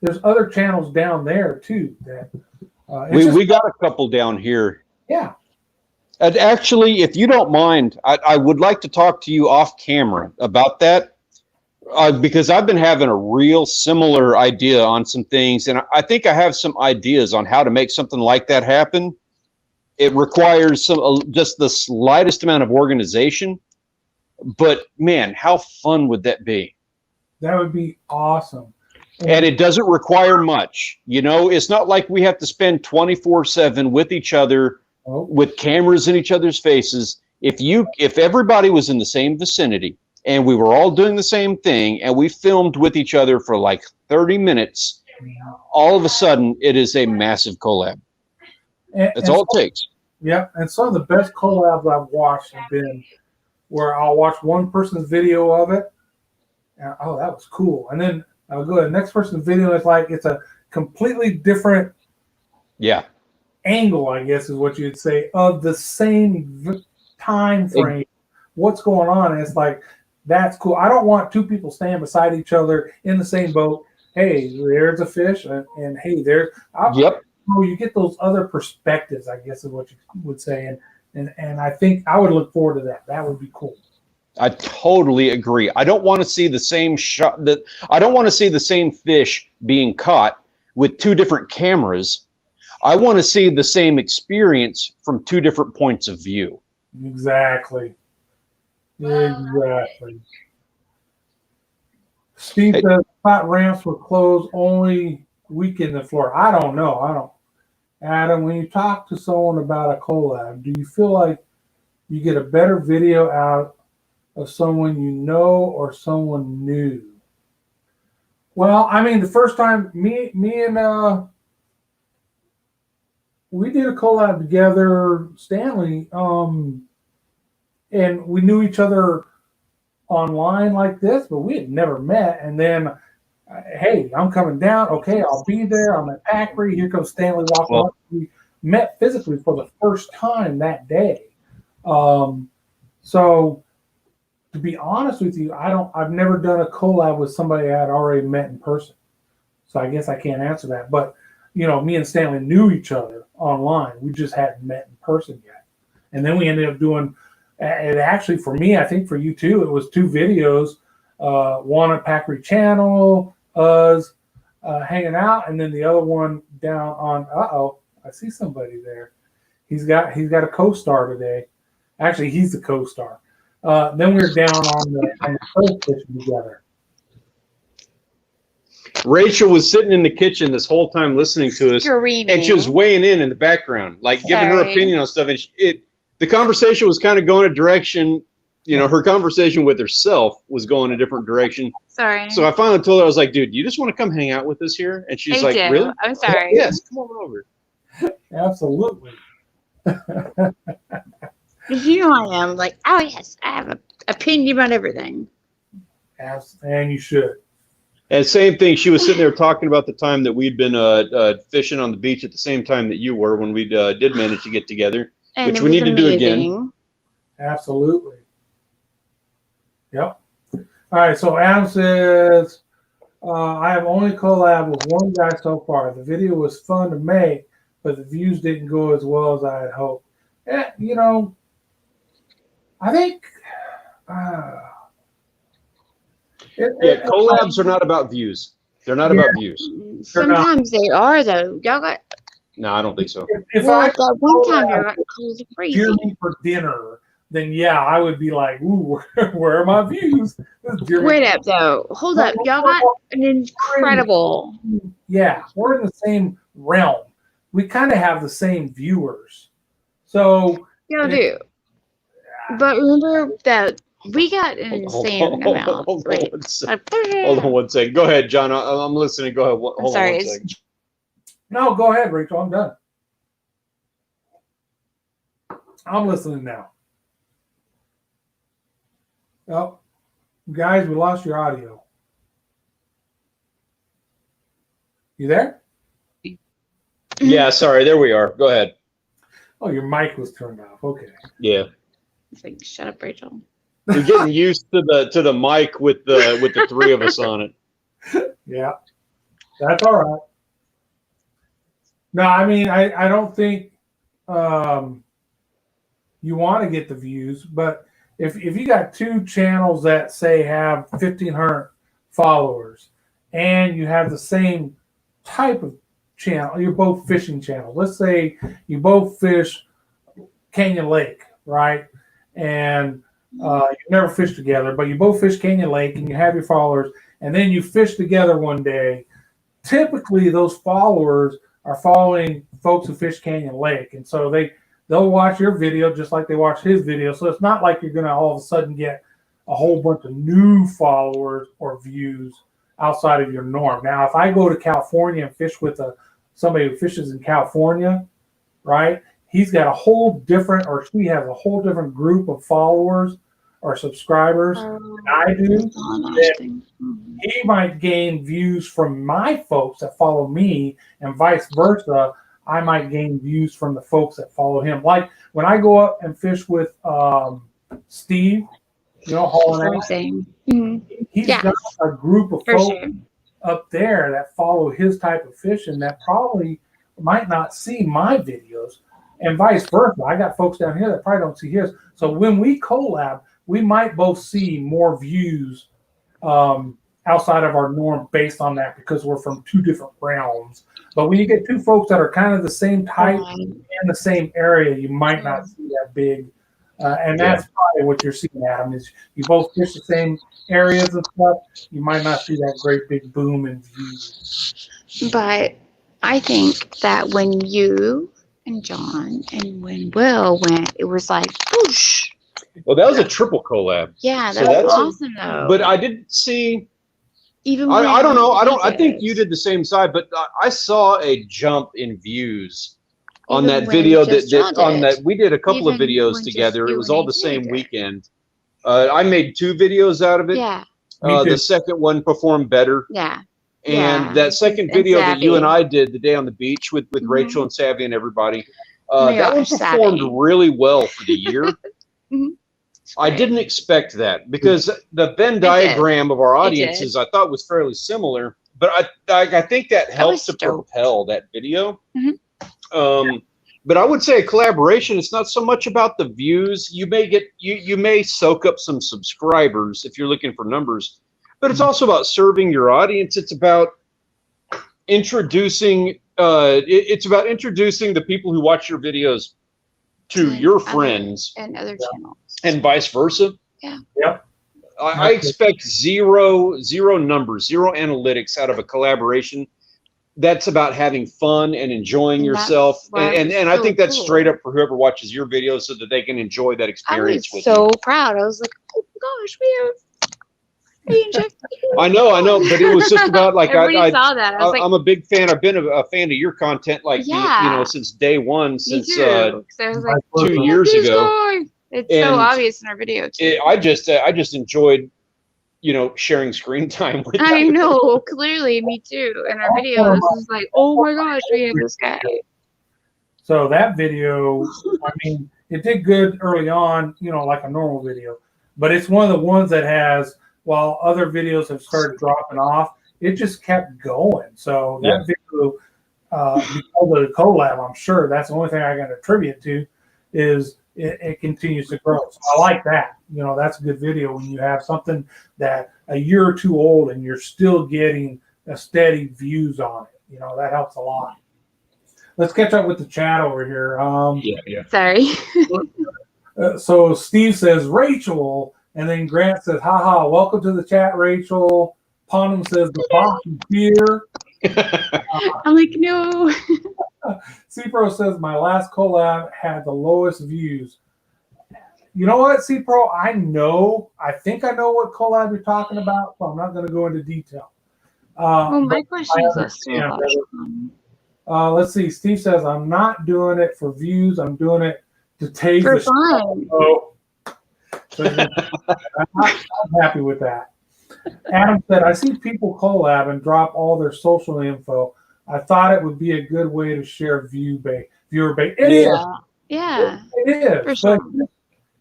there's other channels down there too that we got a couple down here. Yeah. And actually, if you don't mind, I would like to talk to you off camera about that because I've been having a real similar idea on some things, and I think I have some ideas on how to make something like that happen. It requires just the slightest amount of organization, but man, how fun would that be? That would be awesome. And it doesn't require much. It's not like we have to spend 24/7 with each other, with cameras in each other's faces. If everybody was in the same vicinity and we were all doing the same thing and we filmed with each other for like 30 minutes, all of a sudden it is a massive collab. That's all it takes. Yeah, and some of the best collabs I've watched have been where I'll watch one person's video of it, and that was cool. And then I'll go to the next person's video, and it's a completely different angle, I guess is what you'd say, of the same time frame. What's going on? And it's like, that's cool. I don't want two people standing beside each other in the same boat. Hey, there's a fish, and hey, you get those other perspectives, I guess is what you would say. And I think I would look forward to that. That would be cool. I totally agree. I don't want to see the same I don't want to see the same fish being caught with two different cameras. I want to see the same experience from two different points of view. Exactly. Steve says hot ramps were closed only weekend in Florida. I don't know. Adam, when you talk to someone about a collab, do you feel like you get a better video out of someone you know or someone new? Well, I mean, the first time me and we did a collab together, Stanley, and we knew each other online like this, but we had never met. And then, hey, I'm coming down. Okay, I'll be there. I'm at Packery. Here comes Stanley walking up. We met physically for the first time that day. So to be honest with you, I've never done a collab with somebody I had already met in person. So I guess I can't answer that. But me and Stanley knew each other online. We just hadn't met in person yet. And then we ended up doing it. Actually, for me, I think for you too, it was 2 videos. One at Packery Channel, us hanging out, and then the other one down on. I see somebody there. He's got a co-star today. Actually, he's the co-star. Then we were down on the first fishing together. Rachel was sitting in the kitchen this whole time listening to us, Screaming. and she was weighing in the background, like giving her opinion on stuff. And the conversation was kind of going a direction. Her conversation with herself was going a different direction. Sorry. So I finally told her, I was like, "Dude, you just want to come hang out with us here?" And she's like, "Really?" I'm sorry. Yes, come on over. Absolutely. You know I am. Like, oh yes, I have an opinion about everything. And you should. And same thing, she was sitting there talking about the time that we'd been fishing on the beach at the same time that you were when we did manage to get together, And which it we was need to do again. amazing. Absolutely. Yep. All right. So Adam says, I have only collabed with one guy so far. The video was fun to make, but the views didn't go as well as I had hoped. I think. Collabs are not about views. They're not about views. Sometimes they are though. Y'all got. No, I don't think so. If I that one time y'all got crazy. hear me for dinner, then yeah, I would be like, ooh, where are my views? Wait up though. Hold up. Y'all got an incredible. Yeah, we're in the same realm. We kind of have the same viewers. So Y'all do. But remember that we got an insane amount. Hold on one second. Go ahead, John. I'm listening. Go ahead. Hold on one second. No, go ahead, Rachel. I'm done. I'm listening now. Oh, guys, we lost your audio. You there? Yeah, sorry. There we are. Go ahead. Oh, your mic was turned off. Okay. Yeah. It's like, shut up, Rachel. We're getting used to the mic with the 3 of us on it. Yeah, that's all right. No, I mean, I don't think you want to get the views, but if you got 2 channels that say have 1,500 followers and you have the same type of channel, you're both fishing channels. Let's say you both fish Canyon Lake, right? And you never fished together, but you both fish Canyon Lake and you have your followers, and then you fish together one day. Typically, those followers are following folks who fish Canyon Lake, and so they'll watch your video just like they watch his video. So it's not like you're going to all of a sudden get a whole bunch of new followers or views outside of your norm. Now, if I go to California and fish with somebody who fishes in California, right? He's got a whole different, or she has a whole different group of followers or subscribers than I do. He might gain views from my folks that follow me, and vice versa. I might gain views from the folks that follow him. Like when I go up and fish with Steve, hauling out, he's got a group of folks up there that follow his type of fishing that probably might not see my videos, and vice versa. I got folks down here that probably don't see his. So when we collab, we might both see more views outside of our norm based on that, because we're from 2 different realms. But when you get 2 folks that are kind of the same type and the same area, you might not see that big. And that's probably what you're seeing, Adam, is you both fish the same areas and stuff. You might not see that great big boom in views. But I think that when you and John and when Will went, it was like whoosh. Well, that was a triple collab. Yeah, that So was that's awesome though. But I didn't see. Even I don't know. when I think you did the same side, but I saw a jump in views on Even that when video just John on did. that we did a couple of Even videos when just together. It you was and all the AJ same did. weekend. I made 2 videos out of it. Yeah, Me too. The second one performed better. yeah. And Yeah, that second and video that you and Savvy. I did the day on the beach with Mhm. Rachel and Savvy and everybody, Oh my that one gosh, performed Savvy. really well for the year. Mhm. I Great. didn't expect that because the Venn diagram of our audiences I thought was fairly similar, but I think that was helped to stoked. propel that video. Mhm. But I would say a collaboration. It's not so much about the views. You may get you may soak up some subscribers if you're looking for numbers, but it's also about serving your audience. It's about introducing. It's about introducing the people who watch your videos to your friends and other channels. and vice versa. Yeah. Yep. I expect zero numbers, zero analytics out of a collaboration. That's about having fun and enjoying And that's yourself. why it And was I so think that's cool. straight up for whoever watches your videos so that they can enjoy that I experience was with so you. proud. I was like, oh my gosh, we have A&J. I know, but it was just about like Everybody saw that. I was like, I'm a big fan. I've been a fan of your content, like yeah, since day one, me since too. 'Cause I was like, 2 "Oh, years this ago. guy." It's And so obvious in our video too. I just enjoyed sharing screen time with I you. know, clearly, me too. In our videos, it's like, oh my gosh, we have this guy. So that video, I mean, it did good early on, like a normal video, but it's one of the ones that has, while other videos have started dropping off, it just kept going. So that video, because of the collab, I'm sure that's the only thing I can attribute to, is it continues to grow. So I like that. That's a good video when you have something that a year or two old and you're still getting a steady views on it. That helps a lot. Let's catch up with the chat over here. Sorry. So Steve says Rachel, and then Grant says, haha, welcome to the chat, Rachel. Ponham says the box is here. I'm like, no. C-Pro says my last collab had the lowest views. You know what, C-Pro? I think I know what collab you're talking about, so I'm not going to go into detail. Well, my question is less let's see. Steve says, I'm not doing it for views. I'm doing it to tase for the fun. So I'm happy with that. Adam said, I see people collab and drop all their social info. I thought it would be a good way to share viewer base. It is. Yeah. It is. For sure. But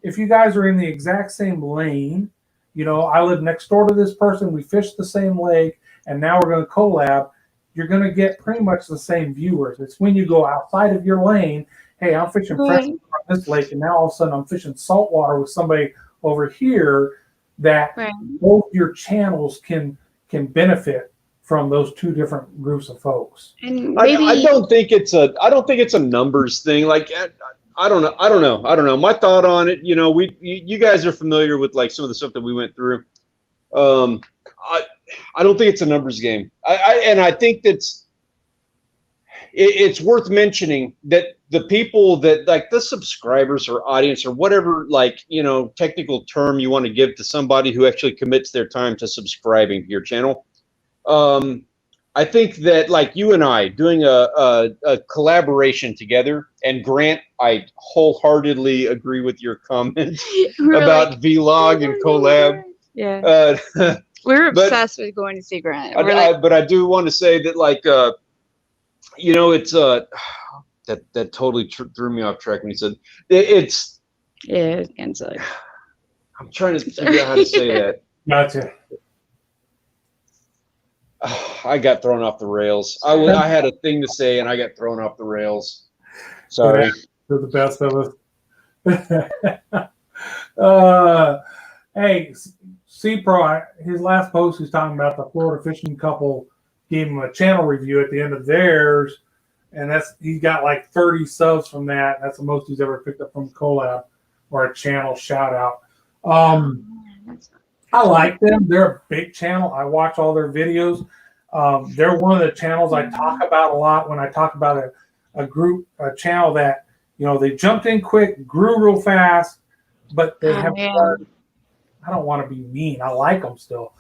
if you guys are in the exact same lane, I live next door to this person, we fish the same lake, and now we're going to collab, you're going to get pretty much the same viewers. It's when you go outside of your lane, hey, I'm fishing freshwater on this lake, and now all of a sudden I'm fishing saltwater with somebody over here, that both your channels can benefit from those two different groups of folks. And maybe I don't think it's a numbers thing. Like I don't know. My thought on it, you guys are familiar with like some of the stuff that we went through. I don't think it's a numbers game. I think it's worth mentioning that the people that like the subscribers or audience or whatever, technical term you want to give to somebody who actually commits their time to subscribing to your channel. I think that like you and I doing a collaboration together, and Grant, I wholeheartedly agree with your comment about vlog and collab. Yeah. We're obsessed with going to see Grant. But I do want to say that it's that totally threw me off track when he said it's. Yeah, it's like, I'm trying to figure out how to say that. Gotcha. I got thrown off the rails. I had a thing to say and I got thrown off the rails. Sorry. They're the best of us. Hey, C-Pro, his last post, he's talking about the Florida fishing couple gave him a channel review at the end of theirs, and he got like 30 subs from that. That's the most he's ever picked up from collab or a channel shout out. I like them. They're a big channel. I watch all their videos. They're one of the channels I talk about a lot when I talk about a channel that, they jumped in quick, grew real fast, but they have. I don't want to be mean. I like him still.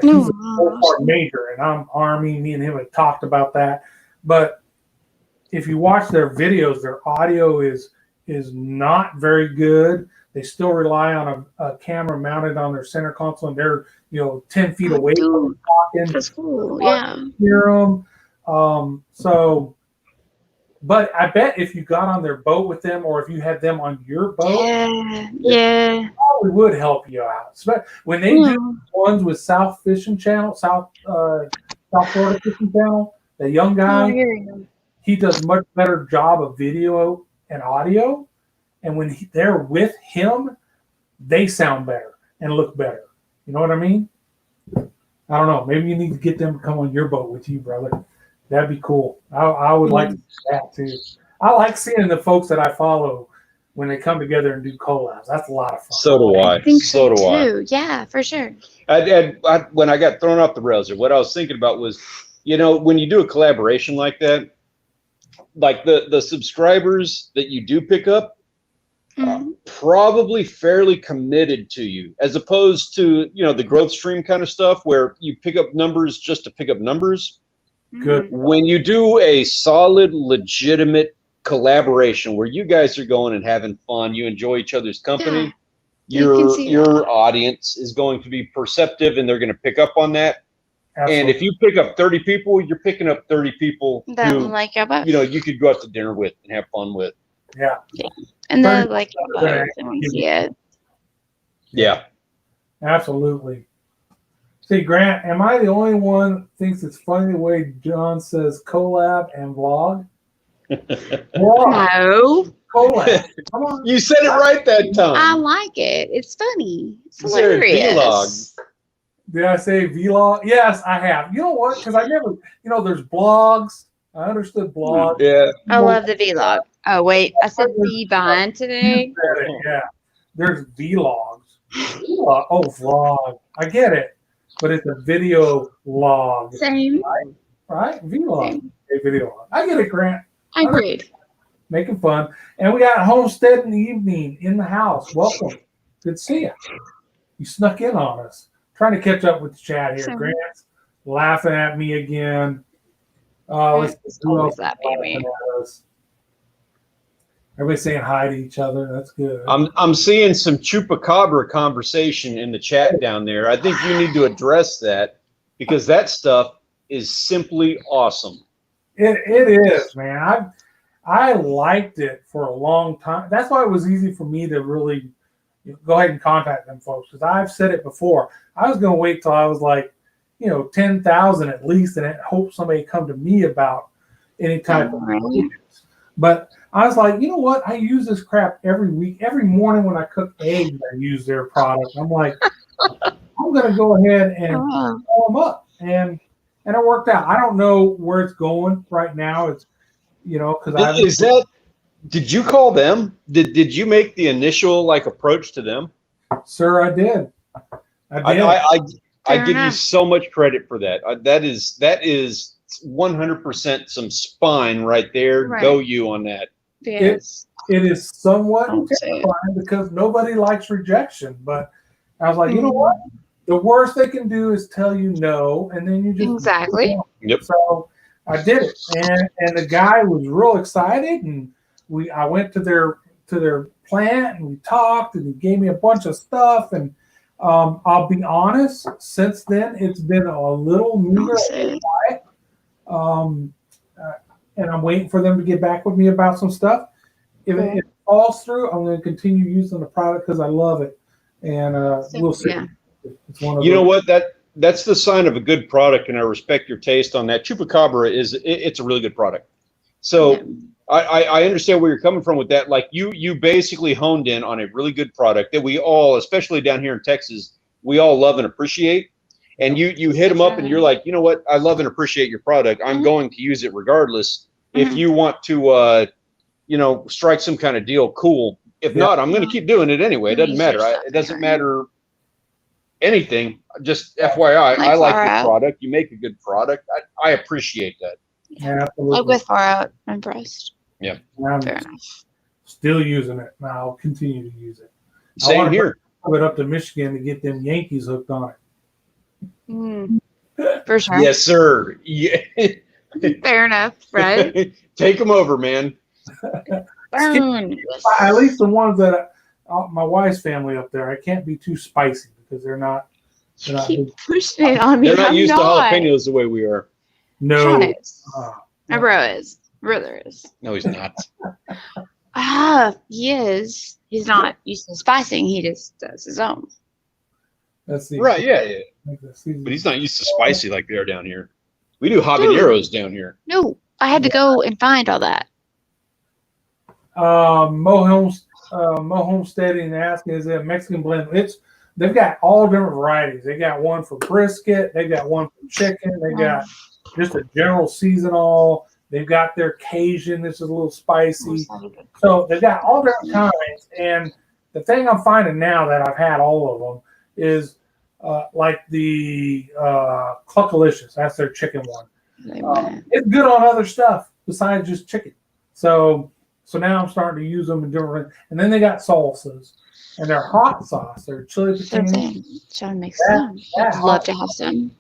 He's a four-part major, and I'm Army. Me and him have talked about that. But if you watch their videos, their audio is not very good. They still rely on a camera mounted on their center console, and they're 10 feet away from talking. That's cool. Yeah. Hear them. But I bet if you got on their boat with them, or if you had them on your boat, yeah, probably would help you out. When they do ones with South Fishing Channel, South Florida Fishing Channel, the young guy, he does much better job of video and audio. And when they're with him, they sound better and look better. You know what I mean? I don't know. Maybe you need to get them to come on your boat with you, brother. That'd be cool. I would like to see that too. I like seeing the folks that I follow when they come together and do collabs. That's a lot of fun. So do I. I think so do I. too. Yeah, for sure. When I got thrown off the rails, what I was thinking about was, when you do a collaboration like that, like the subscribers that you do pick up, probably fairly committed to you, as opposed to the growth stream kind of stuff where you pick up numbers just to pick up numbers. Good. When you do a solid, legitimate collaboration where you guys are going and having fun, you enjoy each other's company, your audience is going to be perceptive, and they're going to pick up on that. Absolutely. And if you pick up 30 people, you're picking up 30 people that who like your boat. You could go out to dinner with and have fun with. Yeah. And then like your boat, they want to see it. Yeah. Absolutely. See, Grant, am I the only one that thinks it's funny the way John says collab and vlog? No. Collab. Come on. You said it right that time. I like it. It's funny. It's You said hilarious. Did I say vlog? Yes, I have. You know what? Because I never, there's blogs. I understood blogs. Yeah. I love the vlog. Oh, wait. I said V-Vine today. Yeah. There's vlogs. Oh, vlog. I get it. But it's a video log. Same. Right? Vlog. A video log. I get it, Grant. I agreed. Making fun. And we got Homestead in the evening in the house. Welcome. Good to see you. You snuck in on us. Trying to catch up with the chat here. Sure. Grant's laughing at me again. It's always laughing at me. Everybody's saying hi to each other. That's good. I'm seeing some chupacabra conversation in the chat down there. I think you need to address that, because that stuff is simply awesome. It is, man. I liked it for a long time. That's why it was easy for me to really go ahead and contact them folks, because I've said it before. I was going to wait till I was like, 10,000 at least, and hope somebody come to me about any type of questions. But I was like, you know what? I use this crap every week. Every morning when I cook eggs, I use their product. I'm like, I'm going to go ahead and call them up. And it worked out. I don't know where it's going right now. It's, because did you call them? Did you make the initial approach to them? Sir, I did. I give you so much credit for that. That is 100% some spine right there. Right. Go you on that. Yes. It is somewhat terrifying because nobody likes rejection. But I was like, you know what? The worst they can do is tell you no, and then you just exactly. Yep. So I did it, and the guy was real excited, and I went to their plant and we talked, and he gave me a bunch of stuff, and I'll be honest, since then it's been a little meager, and I'm waiting for them to get back with me about some stuff. If it falls through, I'm going to continue using the product because I love it, and we'll see. Yeah. It's one of you know what? That's the sign of a good product, and I respect your taste on that. Chupacabra it's a really good product. So I understand where you're coming from with that. Like you basically honed in on a really good product that we all, especially down here in Texas, we all love and appreciate. And you hit them up and you're like, you know what? I love and appreciate your product. I'm going to use it regardless. If you want to, strike some kind of deal, cool. If not, I'm going to keep doing it anyway. It doesn't matter. It doesn't matter. anything. Just FYI, I like far your out. product. You make a good product. I appreciate that. Yeah, Like absolutely. with far out and breast. I'm Fair enough. still using it, and I'll continue to use it. I Same want to here. put it up to Michigan to get them Yankees hooked on it. For sure. Yes, sir. Yeah. Fair enough, right? Take them over, man. Burn. At least the ones that my wife's family up there, I can't be too spicy because they're not. You They're not keep pushing it on me. They're not I'm used not. to jalapenos the way we are. no. Sean is. Uh, My bro is. Brother is. No, he's not. He is. He's not used to spicing. He just does his own. That's the Right, yeah. that's the- But he's not used to spicy like they are down here. We do habaneros down here. No, I had to go and find all that. Mo Homesteading asking, is it a Mexican blend? They've got all different varieties. They got one for brisket. They got one for chicken. They got just a general seasonal. They've got their Cajun. This is a little spicy. So they've got all different kinds. And the thing I'm finding now that I've had all of them is like the Cluckalicious. That's their chicken one. It's good on other stuff besides just chicken. So now I'm starting to use them in different. And then they got salsas and their hot sauce. Their chili potato Sean makes some. I'd love to have some.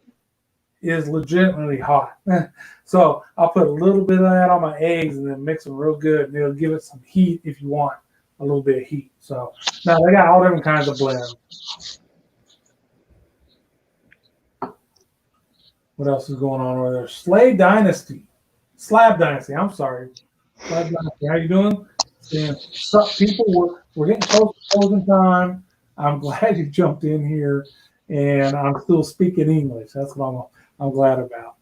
is legitimately hot. So I'll put a little bit of that on my eggs and then mix them real good. And it'll give it some heat if you want a little bit of heat. So now they got all different kinds of blends. What else is going on over there? Slab Dynasty. I'm sorry. Slab Dynasty. How you doing? And sup, people? We're getting close to closing time. I'm glad you jumped in here, and I'm still speaking English. That's what I'm glad about.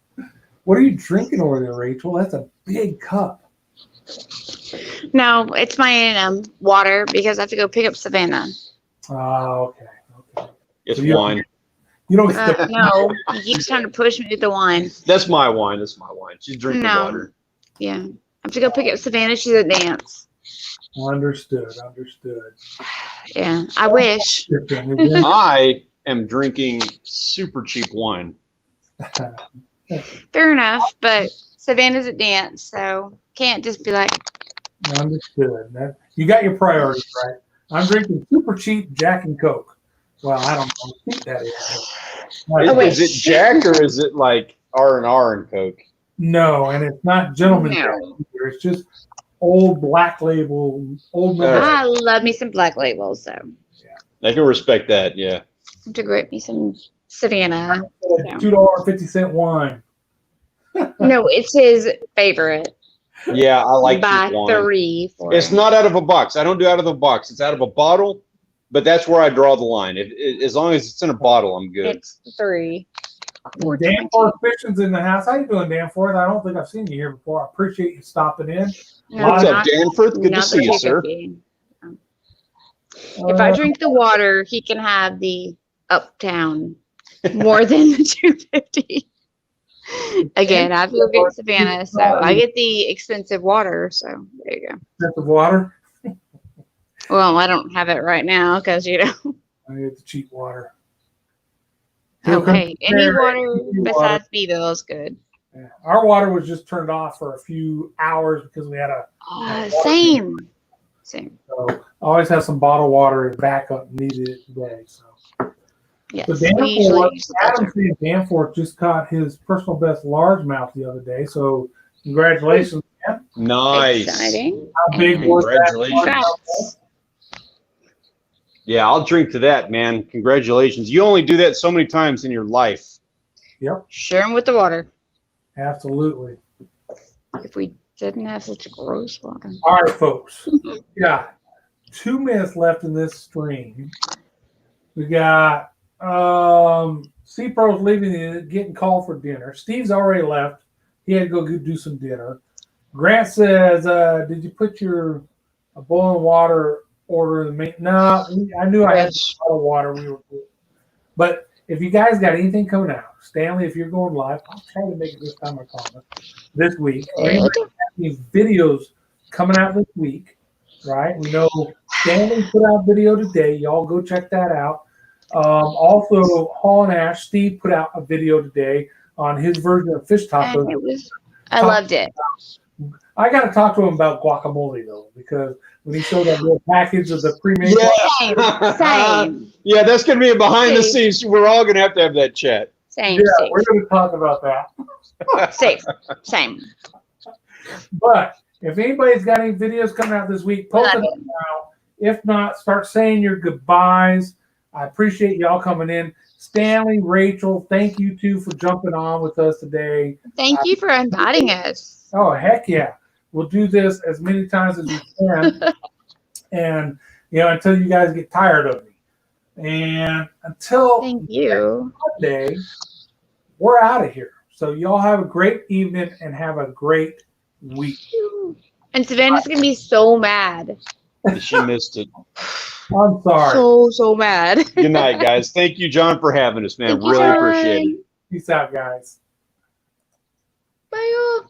What are you drinking over there, Rachel? That's a big cup. No, it's my water because I have to go pick up Savannah. Oh, okay. It's So you- wine. You don't. No, he keeps trying to push me with the wine. That's my wine. She's drinking No. water. Yeah. I have to go pick up Savannah. She's at dance. Understood. Yeah. I wish. I am drinking super cheap wine. Fair enough, but Savannah's at dance, so can't just be like, Understood. You got your priorities right. I'm drinking super cheap Jack and Coke. Well, I don't know what that is. Is it Jack or is it like R&R and Coke? No, and it's not Gentleman No. Jack either. It's just old black label, old. All right. I love me some Black Labels, so I can respect that. Yeah. I have to grab me some Savannah. $2.50 wine. No, it's his favorite. Yeah, I like Buy cheap wine. 3 for It's him. not out of a box. I don't do out of the box. It's out of a bottle, but that's where I draw the line. As long as it's in a bottle, I'm good. It's 3. Danforth Fishing's in the house. How you doing, Danforth? I don't think I've seen you here before. I appreciate you stopping in. No, What's up, not- Danforth? Good to not see you, the sir. 250. If I drink the water, he can have the Uptown more than the 250. Again, I have to go get Savannah, so I get the expensive water. So there you go. Sip of water. Well, I don't have it right now because I get the cheap water. Okay, any water Any besides Bevo is good. Yeah. Our water was just turned off for a few hours because we had Same. so I always have some bottled water as backup needed it today. So Yes, but we usually Danforth, use the Adam filter. C. Danforth just caught his personal best largemouth the other day. So congratulations. Man. Nice. Exciting. How big And was that? Congratulations. Congrats. Yeah, I'll drink to that, man. Congratulations. You only do that so many times in your life. Yep, Share them with the water. absolutely. If we didn't have such gross water. All right, folks. We got 2 minutes left in this stream. We got C-Pro's leaving, getting called for dinner. Steve's already left. He had to go do some dinner. Grant says, did you put your boiling water order in the main? No, I knew I had Yes. bottled water. We were good. But if you guys got anything coming out, Stanley, if you're going live, I'll try to make it this time, I promise. This week. Good. These videos coming out this week, right? We know Stanley put out video today. Y'all go check that out. Also, Hall and Ash, Steve put out a video today on his version of fish tacos. And I loved it. I got to talk to him about guacamole though, because when he showed that little package of the pre-made, Same. Yeah, that's going to be a behind the Same. scenes. We're all going to have that chat. Same. yeah, we're going to talk about that. Same. But if anybody's got any videos coming out this week, post it up now. If not, start saying your goodbyes. I appreciate y'all coming in. Stanley, Rachel, thank you two for jumping on with us today. Thank you for inviting us. Oh, heck yeah. We'll do this as many times as we can. And, until you guys get tired of me. And until Thank you. Monday, we're out of here. So y'all have a great evening and have a great week. And Savannah's going to be so mad. She missed it. I'm sorry. So mad. Good night, guys. Thank you, John, for having us, man. Thank you, Really John. appreciate it. Peace out, guys. Bye, y'all.